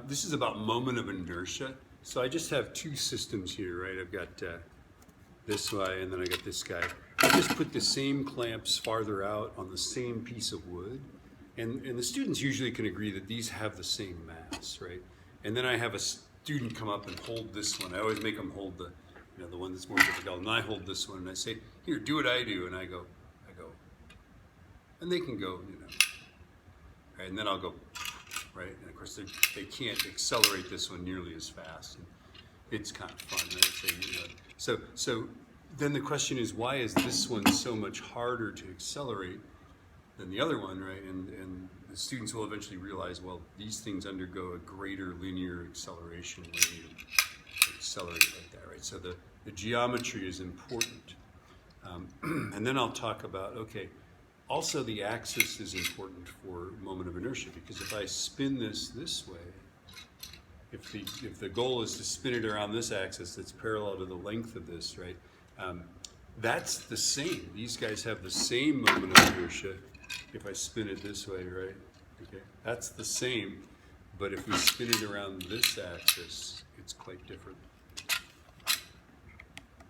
This is about moment of inertia. So I just have two systems here, right? I've got this guy and then I got this guy. I just put the same clamps farther out on the same piece of wood. And the students usually can agree that these have the same mass, right? And then I have a student come up and hold this one. I always make them hold the, the one that's more difficult. And I hold this one and I say, here, do what I do. And I go. And they can go, right? And then I'll go, right? And of course, they can't accelerate this one nearly as fast. And it's kind of fun, right? So then the question is, why is this one so much harder to accelerate than the other one, right? And the students will eventually realize, well, these things undergo a greater linear acceleration when you accelerate like that, right? So the geometry is important. And then I'll talk about, okay, also the axis is important for moment of inertia, because if I spin this way, if the goal is to spin it around this axis that's parallel to the length of this, right? That's the same. These guys have the same moment of inertia if I spin it this way, right? Okay, that's the same. But if we spin it around this axis, it's quite different.